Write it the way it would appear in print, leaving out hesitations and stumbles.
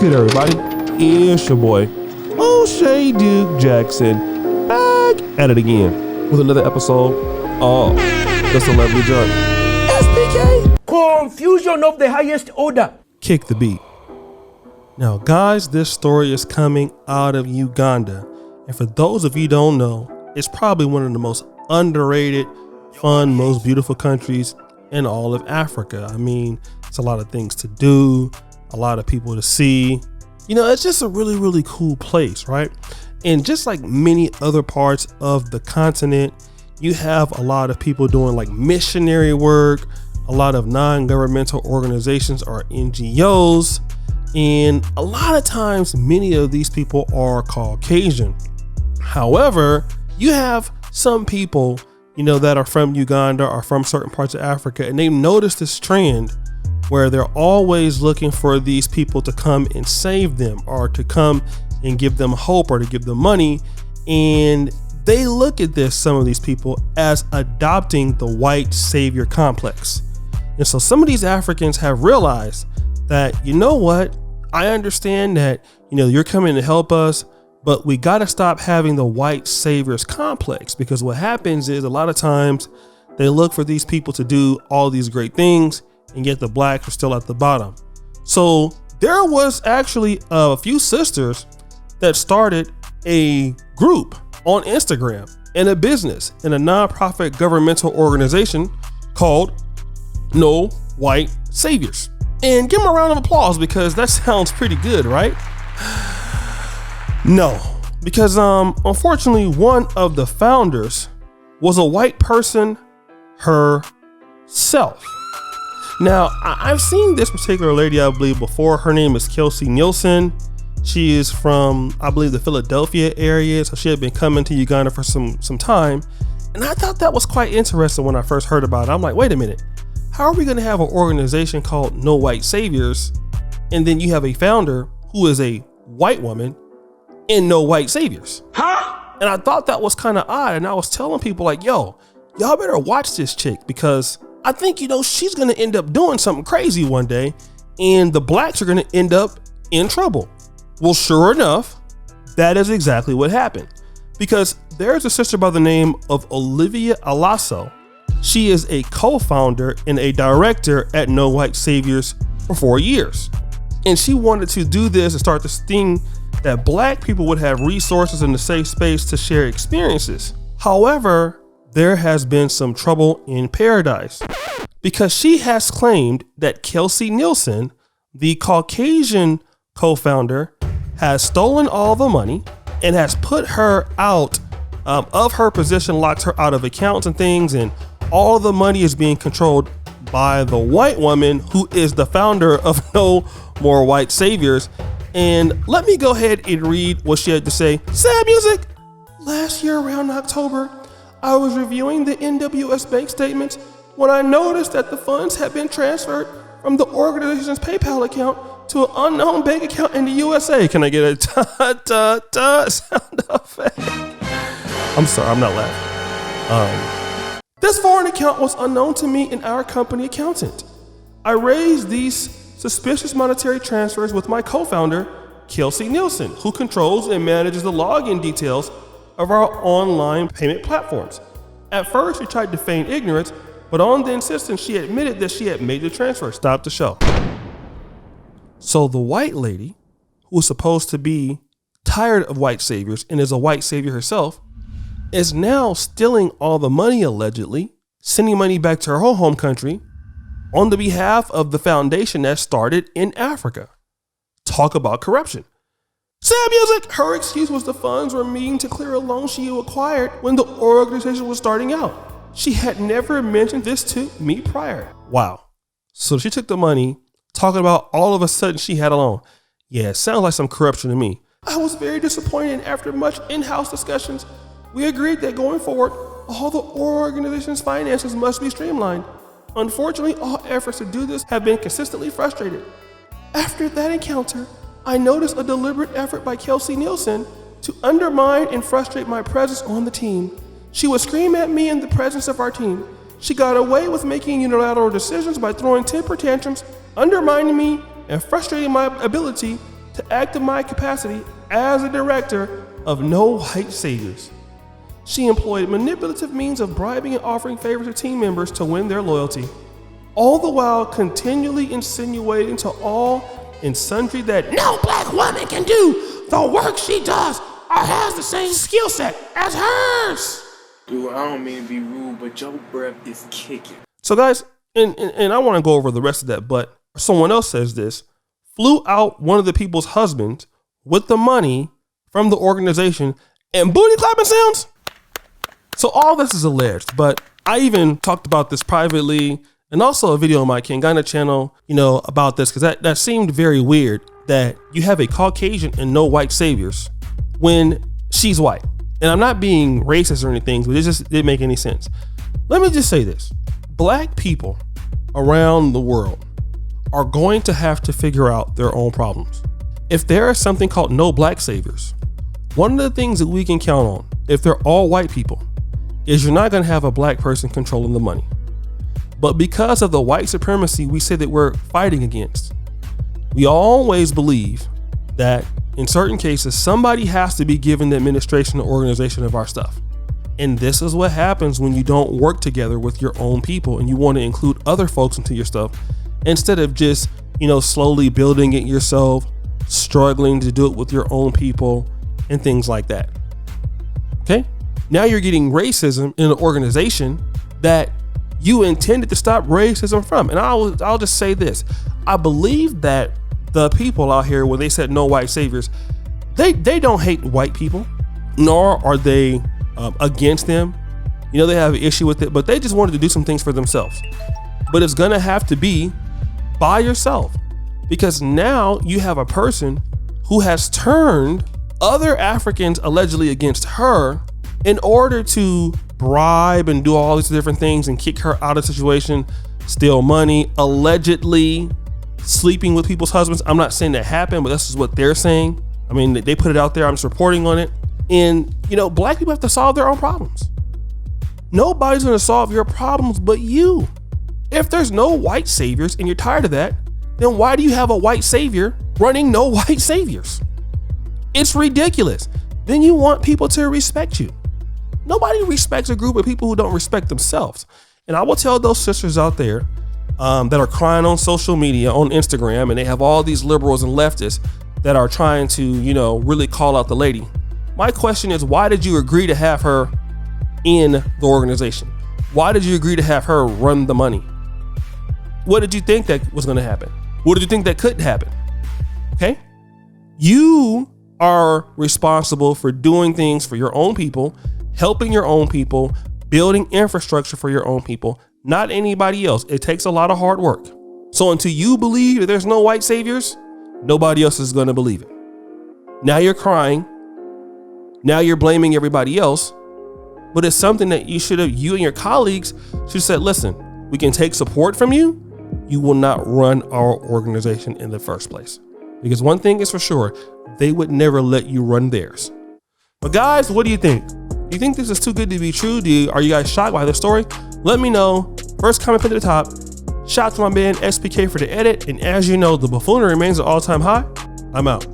good, everybody? It's your boy, O'Shea Duke Jackson, back at it again with another episode of the Celebrity Junk. SPK! Confusion of the highest order. Kick the beat. Now, guys, this story is coming out of Uganda. And for those of you who don't know, it's probably one of the most underrated, fun, most beautiful countries in all of Africa. I mean, it's a lot of things to do, a lot of people to see. You know, it's just a really, really cool place, right? And just like many other parts of the continent, you have a lot of people doing like missionary work, a lot of non-governmental organizations or NGOs. And a lot of times, many of these people are Caucasian. However, you have some people, you know, that are from Uganda or from certain parts of Africa, and they've noticed this trend where they're always looking for these people to come and save them or to come and give them hope or to give them money. And they look at this, some of these people, as adopting the white savior complex. And so some of these Africans have realized that, you know what, I understand that, you know, you're coming to help us, but we got to stop having the white saviors complex, because what happens is a lot of times they look for these people to do all these great things, and yet the blacks are still at the bottom. So there was actually a few sisters that started a group on Instagram and a business and a nonprofit governmental organization called No White Saviors. And give them a round of applause, because that sounds pretty good, right? No, because unfortunately, one of the founders was a white person herself. Now, I've seen this particular lady, I believe, before. Her name is Kelsey Nielsen. She is from, I believe, the Philadelphia area. So she had been coming to Uganda for some time. And I thought that was quite interesting when I first heard about it. I'm like, wait a minute. How are we going to have an organization called No White Saviors, and then you have a founder who is a white woman and no white saviors? Huh? And I thought that was kind of odd. And I was telling people like, yo, y'all better watch this chick, because I think, you know, she's going to end up doing something crazy one day, and the blacks are going to end up in trouble. Well, sure enough, that is exactly what happened, because there's a sister by the name of Olivia Alasso. She is a co-founder and a director at No White Saviors for 4 years. And she wanted to do this and start this thing that black people would have resources and a safe space to share experiences. However, there has been some trouble in paradise, because she has claimed that Kelsey Nielsen, the Caucasian co-founder, has stolen all the money and has put her out of her position, locked her out of accounts and things, and all the money is being controlled by the white woman who is the founder of No More White Saviors. And let me go ahead and read what she had to say. Sad music. Last year around October, I was reviewing the NWS bank statements when I noticed that the funds had been transferred from the organization's PayPal account to an unknown bank account in the USA. Can I get a sound effect? I'm sorry, I'm not laughing. This foreign account was unknown to me and our company accountant. I raised these suspicious monetary transfers with my co-founder, Kelsey Nielsen, who controls and manages the login details of our online payment platforms. At first, she tried to feign ignorance, but on the insistence, she admitted that she had made the transfer. Stop the show. So the white lady, who was supposed to be tired of white saviors and is a white savior herself, is now stealing all the money, allegedly, sending money back to her home country on the behalf of the foundation that started in Africa. Talk about corruption. Sad music. Her excuse was the funds were mean to clear a loan she acquired when the organization was starting out. She had never mentioned this to me prior. Wow. So she took the money, talking about all of a sudden she had a loan. Yeah, it sounds like some corruption to me. I was very disappointed, and after much in-house discussions, we agreed that going forward, all the organization's finances must be streamlined. Unfortunately, all efforts to do this have been consistently frustrated. After that encounter, I noticed a deliberate effort by Kelsey Nielsen to undermine and frustrate my presence on the team. She would scream at me in the presence of our team. She got away with making unilateral decisions by throwing temper tantrums, undermining me, and frustrating my ability to to act in my capacity as a director of No White Saviors. She employed manipulative means of bribing and offering favors to team members to win their loyalty, all the while continually insinuating to all and sundry that no black woman can do the work she does or has the same skill set as hers. Dude, I don't mean to be rude, but your breath is kicking. So guys, and I want to go over the rest of that, but someone else says this, flew out one of the people's husbands with the money from the organization and booty clapping sounds. So all this is alleged, but I even talked about this privately and also a video on my Kingana channel, about this, because that seemed very weird that you have a Caucasian and no white saviors when she's white. And I'm not being racist or anything, but it just didn't make any sense. Let me just say this. Black people around the world are going to have to figure out their own problems. If there is something called no black saviors, one of the things that we can count on, if they're all white people, is you're not going to have a black person controlling the money. But because of the white supremacy we say that we're fighting against, we always believe that in certain cases, somebody has to be given the administration or organization of our stuff. And this is what happens when you don't work together with your own people and you want to include other folks into your stuff instead of just, slowly building it yourself, struggling to do it with your own people and things like that. Okay? Now you're getting racism in an organization that you intended to stop racism from. And I'll just say this. I believe that the people out here, when they said no white saviors, they don't hate white people, nor are they against them. They have an issue with it, but they just wanted to do some things for themselves. But it's gonna have to be by yourself, because now you have a person who has turned other Africans allegedly against her in order to bribe and do all these different things and kick her out of the situation, steal money, allegedly sleeping with people's husbands. I'm not saying that happened, but this is what they're saying. I mean, they put it out there. I'm just reporting on it. And, black people have to solve their own problems. Nobody's going to solve your problems but you. If there's no white saviors and you're tired of that, then why do you have a white savior running no white saviors? It's ridiculous. Then you want people to respect you. Nobody respects a group of people who don't respect themselves. And I will tell those sisters out there that are crying on social media, on Instagram, and they have all these liberals and leftists that are trying to, really call out the lady. My question is, why did you agree to have her in the organization? Why did you agree to have her run the money? What did you think that was going to happen? What did you think that could happen? Okay. You are responsible for doing things for your own people, helping your own people, building infrastructure for your own people, not anybody else. It takes a lot of hard work. So until you believe that there's no white saviors, nobody else is going to believe it. Now you're crying. Now you're blaming everybody else. But it's something that you and your colleagues should have said, listen, we can take support from you. You will not run our organization in the first place. Because one thing is for sure, they would never let you run theirs. But guys, what do you think? Do you think this is too good to be true? Are you guys shocked by the story? Let me know. First comment pinned at the top. Shout out to my man SPK for the edit. And as you know, the buffoonery remains an all-time high. I'm out.